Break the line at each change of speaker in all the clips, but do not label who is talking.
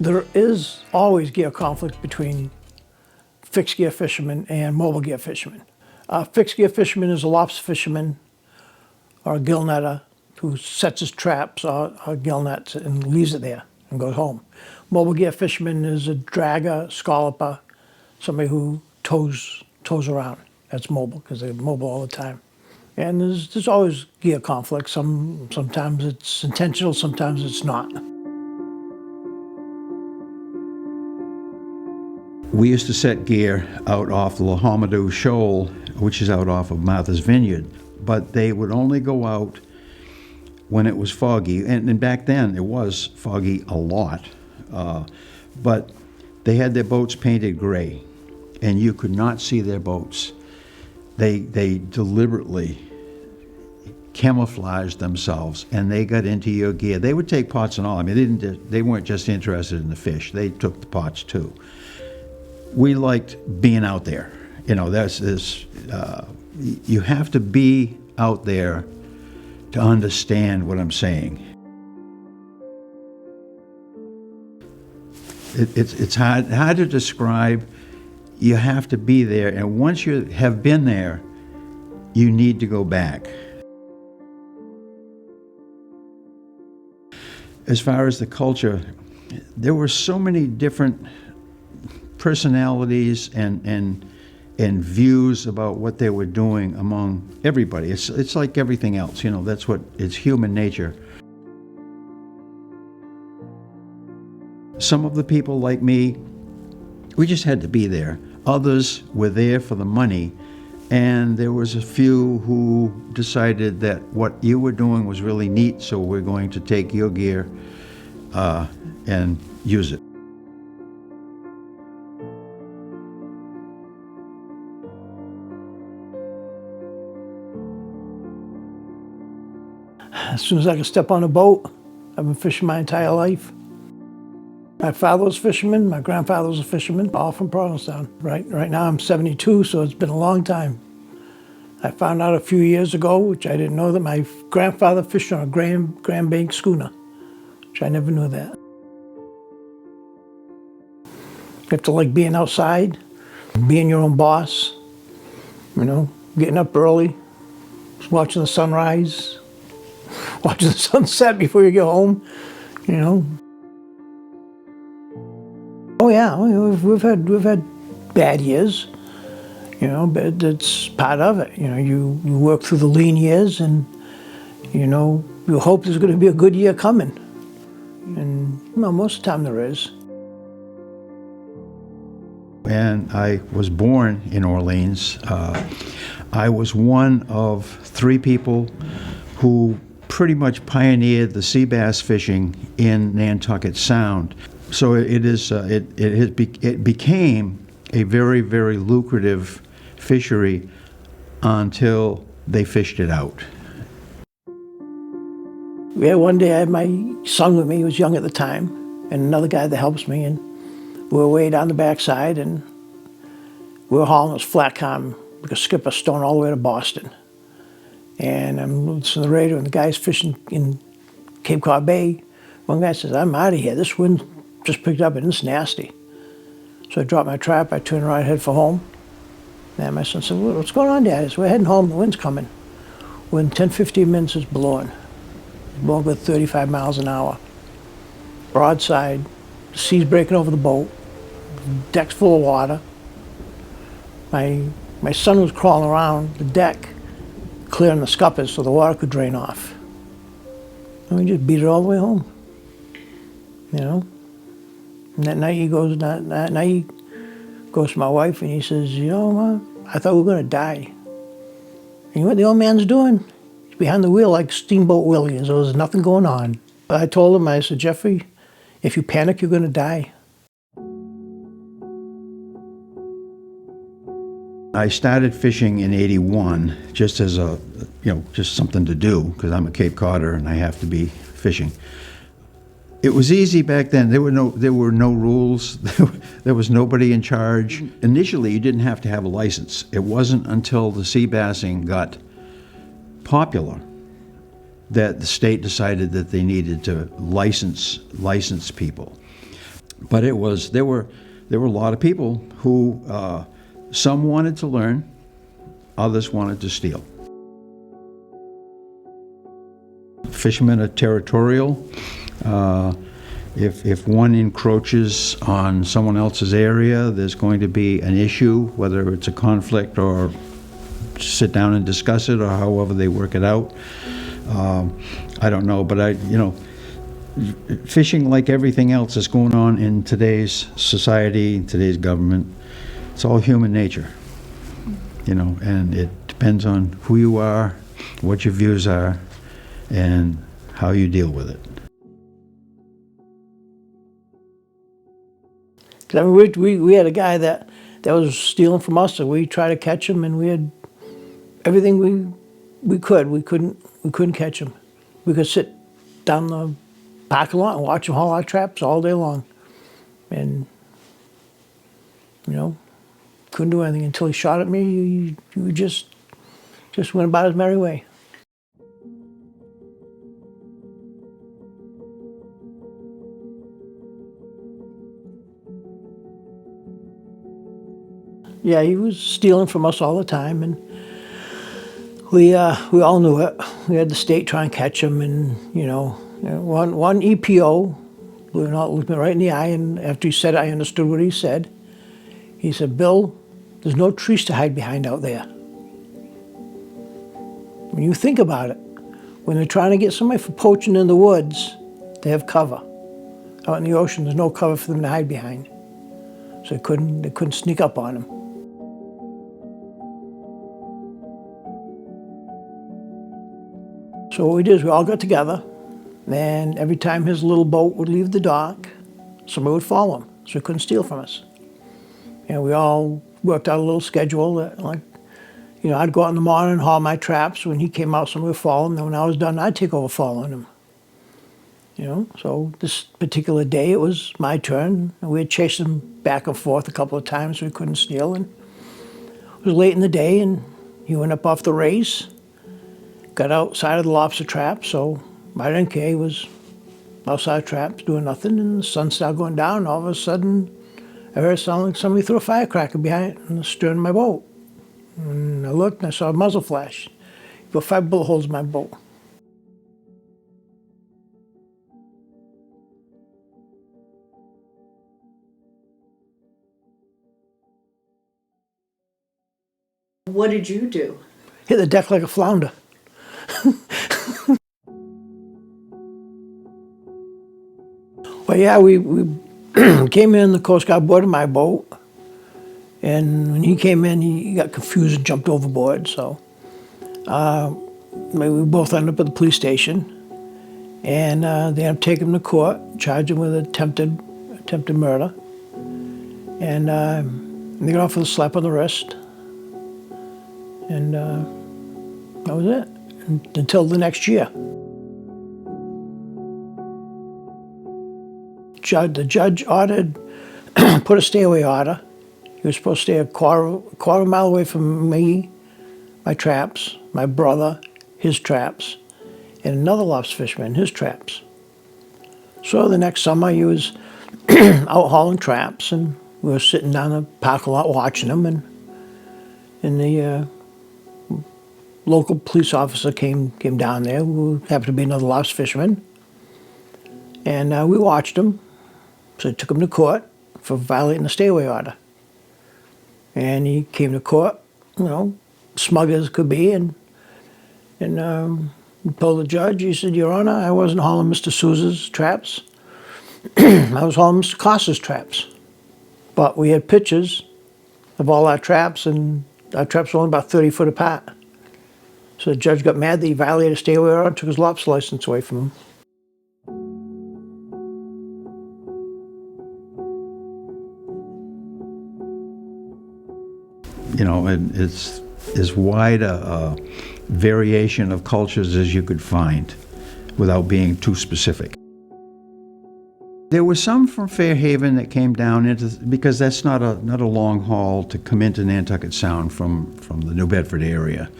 There is always gear conflict between fixed gear fishermen and mobile gear fishermen. A fixed gear fisherman is a lobster fisherman or a gill netter who sets his traps or gill nets and leaves it there and goes home. Mobile gear fisherman is a dragger, scalloper, somebody who tows around. That's mobile because they're mobile all the time. And there's always gear conflict. Sometimes it's intentional, sometimes it's not.
We used to set gear out off the Lahamadou Shoal, which is out off of Martha's Vineyard, but they would only go out when it was foggy, and back then it was foggy a lot, but they had their boats painted gray, and you could not see their boats. They deliberately camouflaged themselves, and they got into your gear. They would take pots and all. I mean, they weren't just interested in the fish. They took the pots too. We liked being out there. You know, you have to be out there to understand what I'm saying. It's hard to describe. You have to be there, and once you have been there, you need to go back. As far as the culture, there were so many different personalities and views about what they were doing among everybody. It's like everything else, you know, it's human nature. Some of the people like me, we just had to be there. Others were there for the money, and there was a few who decided that what you were doing was really neat, so we're going to take your gear and use it.
As soon as I can step on a boat, I've been fishing my entire life. My father was a fisherman, my grandfather was a fisherman, all from Provincetown. Right now I'm 72, so it's been a long time. I found out a few years ago, which I didn't know, that my grandfather fished on a Grand Bank schooner, which I never knew that. You have to like being outside, being your own boss, you know, getting up early, watching the sunrise, watching the sunset before you get home, you know. Oh yeah, we've had bad years, you know, but it's part of it. You know, you work through the lean years, and you know, you hope there's going to be a good year coming, and well, most of the time there is.
And I was born in Orleans. I was one of 3 people who pretty much pioneered the sea bass fishing in Nantucket Sound. So it became a very, very lucrative fishery until they fished it out.
Yeah, one day I had my son with me. He was young at the time, and another guy that helps me, and we were way down the backside, and we were hauling this flat calm. We could skip a stone all the way to Boston. And I'm listening to the radio, and the guy's fishing in Cape Cod Bay. One guy says, "I'm out of here. This wind just picked up, and it's nasty." So I dropped my trap. I turned around, head for home. And my son said, "What's going on, Dad?" I said, "We're heading home. The wind's coming." Within 10, 15 minutes, it's blowing. It's blowing with 35 miles an hour. Broadside. The sea's breaking over the boat. The deck's full of water. My son was crawling around the deck, clearing the scuppers so the water could drain off. And we just beat it all the way home, you know. And that night he goes to my wife and he says, "You know, Ma, I thought we were gonna die." And you know what the old man's doing? He's behind the wheel like Steamboat Willie, and so there's nothing going on. I told him, I said, "Jeffrey, if you panic, you're gonna die."
I started fishing in '81 just as just something to do, because I'm a Cape Codder and I have to be fishing. It was easy back then. There were no rules. There was nobody in charge. Initially, you didn't have to have a license. It wasn't until the sea bassing got popular that the state decided that they needed to license people. But there were a lot of people who some wanted to learn, others wanted to steal. Fishermen are territorial. If one encroaches on someone else's area, there's going to be an issue, whether it's a conflict or sit down and discuss it, or however they work it out. I don't know, but fishing, like everything else that's going on in today's society, today's government, it's all human nature, and it depends on who you are, what your views are, and how you deal with it.
I mean, we had a guy that was stealing from us, so we tried to catch him, and we had everything we could. We couldn't catch him. We could sit down the parking lot and watch him haul our traps all day long, and couldn't do anything until he shot at me. He just went about his merry way. Yeah, he was stealing from us all the time, and we all knew it. We had the state try and catch him, and one EPO, believe it or not, looked me right in the eye, and after he said it, I understood what he said. He said, "Bill, there's no trees to hide behind out there." When you think about it, when they're trying to get somebody for poaching in the woods, they have cover. Out in the ocean, there's no cover for them to hide behind, so they couldn't sneak up on him. So what we did is we all got together, and every time his little boat would leave the dock, somebody would follow him, so he couldn't steal from us. We all worked out a little schedule that, I'd go out in the morning and haul my traps. When he came out, somebody would follow him. Then when I was done, I'd take over following him. So this particular day, it was my turn, and we had chased him back and forth a couple of times so he couldn't steal. And it was late in the day, and he went up off the race, got outside of the lobster trap, so I didn't care. He was outside traps doing nothing, and the sun started going down, and all of a sudden I heard it sound like somebody threw a firecracker behind in the stern of my boat. And I looked and I saw a muzzle flash. He put 5 bullet holes in my boat.
What did you do?
Hit the deck like a flounder. Well, yeah, we came in, the Coast Guard boarded my boat, and when he came in, he got confused and jumped overboard, so we both ended up at the police station, and they ended up taking him to court, charged him with attempted murder, and they got off with a slap on the wrist, and that was it, until the next year. The judge ordered, put a stay-away order. He was supposed to stay a quarter mile away from me, my traps, my brother, his traps, and another lobster fisherman, his traps. So the next summer he was out hauling traps, and we were sitting down the parking lot watching him, and the local police officer came down there, who happened to be another lobster fisherman, and we watched him. So they took him to court for violating the stay-away order. And he came to court, smug as could be, and he told the judge, he said, "Your Honor, I wasn't hauling Mr. Souza's traps. I was hauling Mr. Costa's traps. But we had pictures of all our traps, and our traps were only about 30 foot apart." So the judge got mad that he violated a stay-away order and took his lobster license away from him.
It's as wide a variation of cultures as you could find without being too specific. There were some from Fairhaven that came down because that's not a long haul to come into Nantucket Sound from the New Bedford area.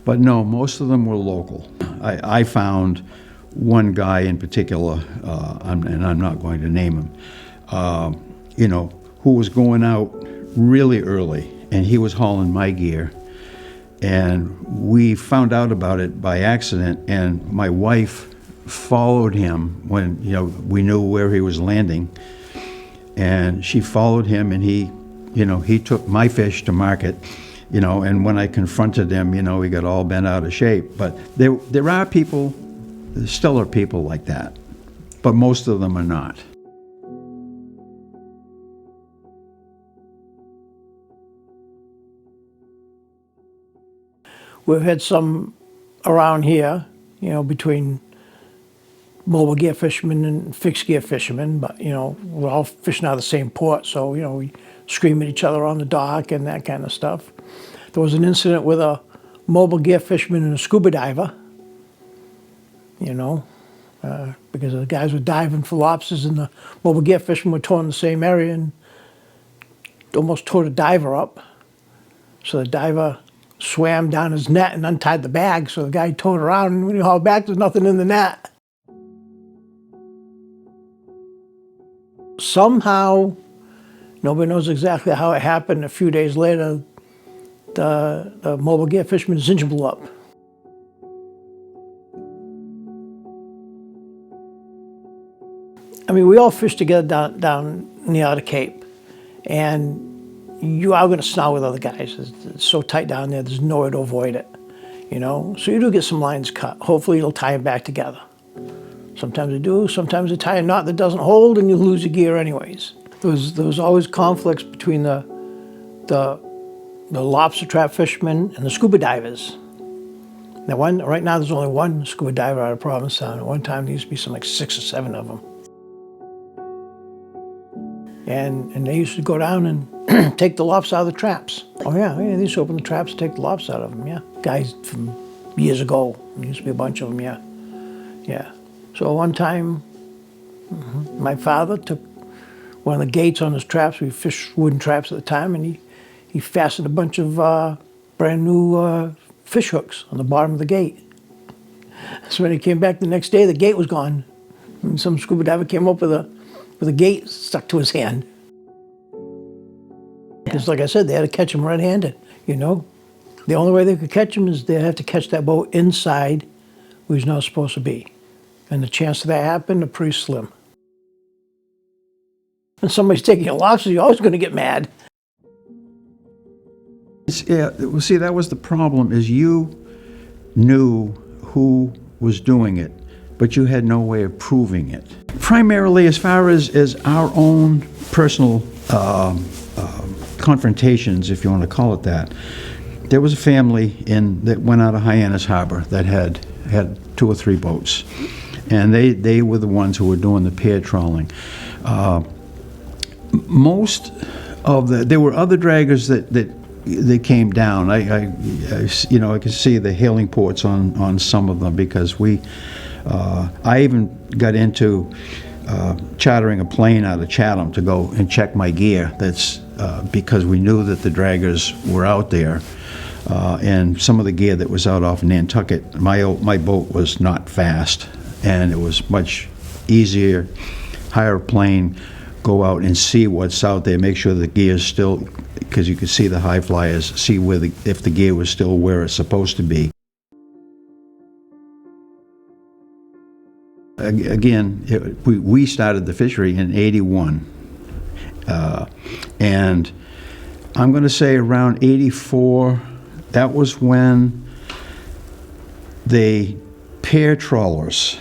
But no, most of them were local. I found one guy in particular, and I'm not going to name him, who was going out really early, and he was hauling my gear. And we found out about it by accident, and my wife followed him when, we knew where he was landing. And she followed him, and he took my fish to market, and when I confronted him, he got all bent out of shape. But there are people, there still are people like that, but most of them are not.
We've had some around here, between mobile gear fishermen and fixed gear fishermen, but, we're all fishing out of the same port, so, we scream at each other on the dock and that kind of stuff. There was an incident with a mobile gear fisherman and a scuba diver, because the guys were diving for lobsters and the mobile gear fishermen were towing the same area and almost towed a diver up. So the diver swam down his net and untied the bag, so the guy towed around, and when he hauled back, there's nothing in the net. Somehow, nobody knows exactly how it happened, a few days later, the mobile gear fisherman's engine blew up. I mean, we all fish together down near the Cape, and you are going to snarl with other guys. It's so tight down there, there's no way to avoid it, So you do get some lines cut. Hopefully you'll tie them back together. Sometimes they do, sometimes they tie a knot that doesn't hold and you lose your gear anyways. There was always conflicts between the lobster trap fishermen and the scuba divers. Now, right now there's only one scuba diver out of Provincetown. At one time there used to be something like 6 or 7 of them. And they used to go down and take the lobster out of the traps. Oh yeah, they used to open the traps and take the lobster out of them, yeah. Guys from years ago, there used to be a bunch of them, yeah. Yeah. So one time, my father took one of the gates on his traps. We fished wooden traps at the time, and he fastened a bunch of brand new fish hooks on the bottom of the gate. So when he came back the next day, the gate was gone. And some scuba diver came up with a gate stuck to his hand. Because like I said, they had to catch him red-handed, The only way they could catch him is they'd have to catch that boat inside where he's not supposed to be. And the chance of that happening are pretty slim. When somebody's taking a lobster, you're always going to get mad.
Well, see, that was the problem, is you knew who was doing it, but you had no way of proving it. Primarily, as far as our own personal confrontations, if you want to call it that, there was a family that went out of Hyannis Harbor that had 2 or 3 boats, and they were the ones who were doing the pair trawling. There were other draggers that came down. I could see the hailing ports on some of them, because I even got into chartering a plane out of Chatham to go and check my gear. That's because we knew that the draggers were out there, and some of the gear that was out off Nantucket. My boat was not fast, and it was much easier. Hire a plane, go out and see what's out there, make sure the gear is still, because you could see the high flyers, see if the gear was still where it's supposed to be. Again, we started the fishery in '81, and I'm going to say around '84, that was when the pair trawlers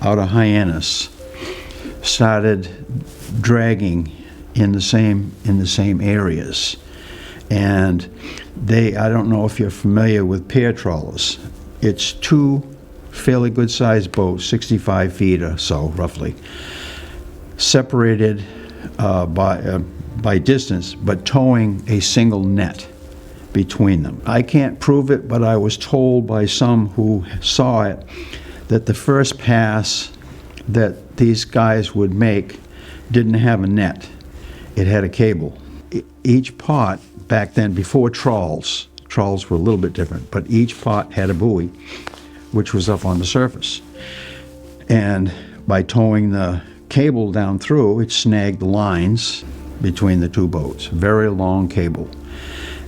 out of Hyannis started dragging in the same areas. And I don't know if you're familiar with pair trawlers. It's 2 fairly good sized boats, 65 feet or so roughly, separated by distance, but towing a single net between them. I can't prove it, but I was told by some who saw it that the first pass that these guys would make didn't have a net. It had a cable. Each pot back then, before trawls were a little bit different, but each pot had a buoy which was up on the surface. And by towing the cable down through, it snagged the lines between the two boats. Very long cable.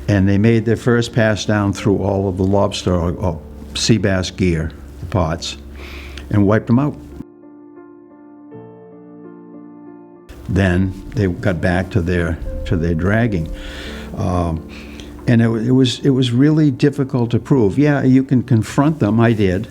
And they made their first pass down through all of the lobster or sea bass gear, the pots, and wiped them out. Then they got back to their dragging. And it was really difficult to prove. Yeah, you can confront them, I did,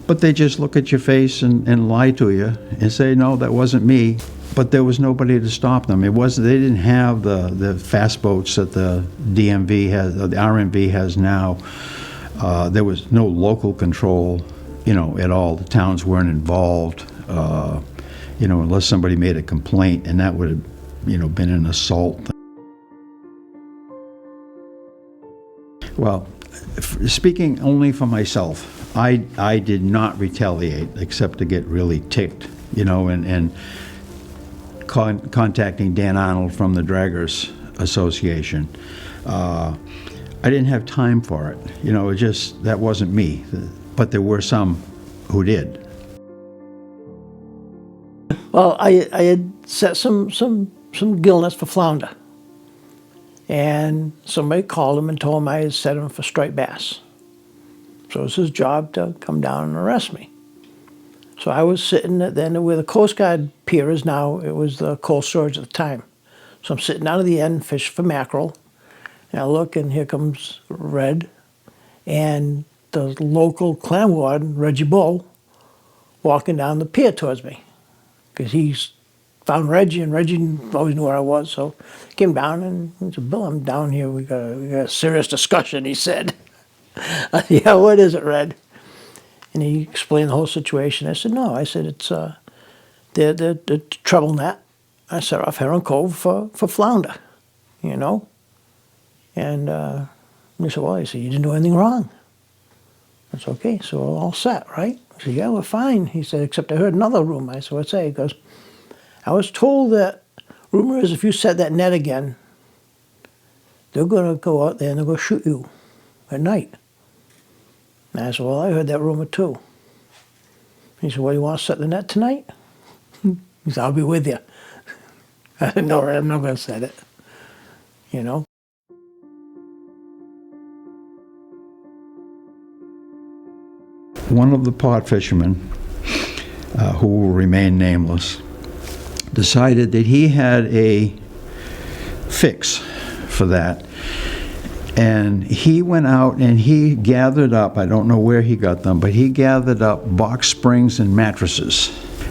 but they just look at your face and lie to you and say, no, that wasn't me. But there was nobody to stop them. They didn't have the fast boats that the DMV has, or the RMV has now. There was no local control, at all. The towns weren't involved, unless somebody made a complaint, and that would have, been an assault. Well, speaking only for myself, I did not retaliate except to get really ticked, and contacting Dan Arnold from the Draggers Association. I didn't have time for it. That wasn't me. But there were some who did.
Well, I had set some gill nets for flounder. And somebody called him and told him I had set him for striped bass. So it was his job to come down and arrest me. So I was sitting at the end of where the Coast Guard pier is now. It was the cold storage at the time. So I'm sitting down at the end, fishing for mackerel. And I look, and here comes Red and the local clam warden, Reggie Bull, walking down the pier towards me. Because he's found Reggie, and Reggie always knew where I was. So he came down and he said, Bill, I'm down here. We got a serious discussion, he said. I said, yeah, what is it, Red? And he explained the whole situation. I said, no. I said, it's the treble net. I set off Heron Cove for flounder, And he said, well, you didn't do anything wrong. That's okay, so we're all set, right? I said, yeah, we're fine. He said, except I heard another rumor. I said, what's that? He goes, I was told that rumor is if you set that net again, they're going to go out there and they're going to shoot you at night. And I said, well, I heard that rumor too. He said, well, you want to set the net tonight? He said, I'll be with you. I said, no, I'm not going to set it.
One of the pot fishermen, who will remain nameless, decided that he had a fix for that. And he went out and he gathered up, I don't know where he got them, but he gathered up box springs and mattresses.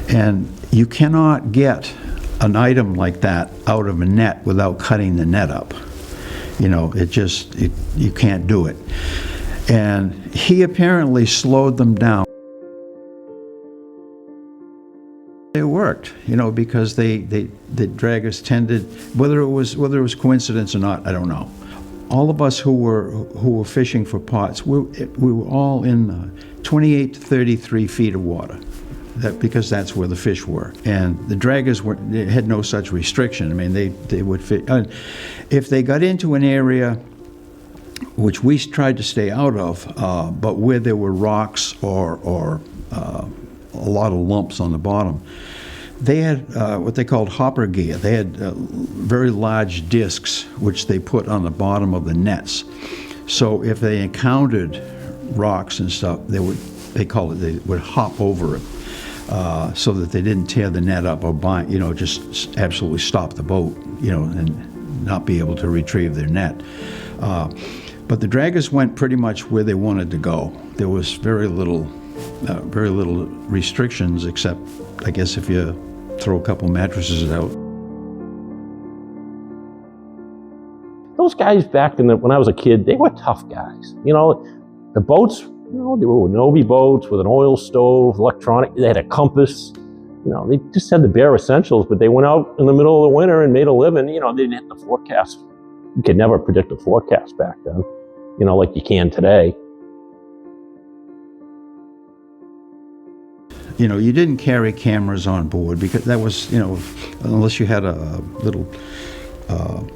And you cannot get an item like that out of a net without cutting the net up. You can't do it. And he apparently slowed them down. It worked, because the draggers tended, whether it was coincidence or not, I don't know. All of us who were fishing for pots, we were all in 28 to 33 feet of water, because that's where the fish were. And the draggers had no such restriction. I mean, they would fit. If they got into an area which we tried to stay out of, but where there were rocks or a lot of lumps on the bottom, they had what they called hopper gear. They had very large discs which they put on the bottom of the nets. So if they encountered rocks and stuff, they would hop over it so that they didn't tear the net up or just absolutely stop the boat, and not be able to retrieve their net. But the draggers went pretty much where they wanted to go. There was very little restrictions, except, I guess, if you throw a couple mattresses out.
Those guys back when I was a kid, they were tough guys. The boats, they were Nobi boats with an oil stove, electronic. They had a compass. They just had the bare essentials, but they went out in the middle of the winter and made a living. They didn't hit the forecast. You could never predict the forecast back then, like you can today.
You didn't carry cameras on board because that was, unless you had a little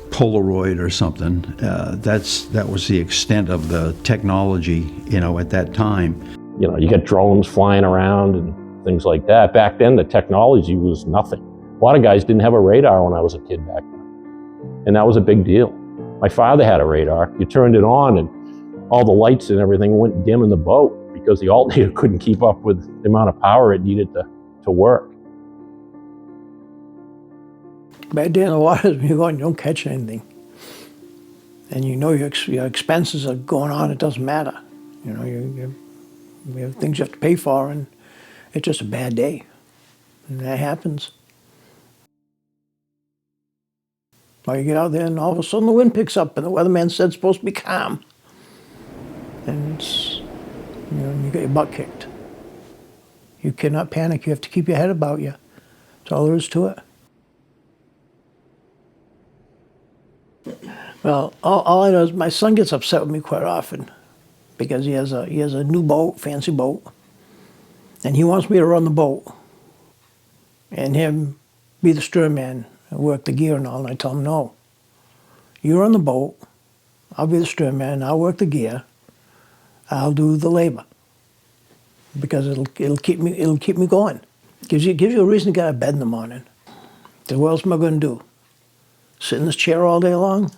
Polaroid or something. That was the extent of the technology, at that time.
You got drones flying around and things like that. Back then, the technology was nothing. A lot of guys didn't have a radar when I was a kid back then, and that was a big deal. My father had a radar. You turned it on, and all the lights and everything went dim in the boat because the alternator couldn't keep up with the amount of power it needed to work.
Bad day in the water is when you go and you don't catch anything. And you know your expenses are going on, it doesn't matter. You know, you have things you have to pay for, and it's just a bad day. And that happens. Or you get out there and all of a sudden the wind picks up and the weatherman said it's supposed to be calm. And it's, you know, you get your butt kicked. You cannot panic, you have to keep your head about you. That's all there is to it. Well, all I know is my son gets upset with me quite often because he has a new boat, fancy boat, and he wants me to run the boat and him be the sternman and work the gear and all. And I tell him, no, you run the boat, I'll be the sternman, I'll work the gear, I'll do the labor because it'll keep me going. Gives you a reason to get out of bed in the morning. So what else am I going to do? Sit in this chair all day long?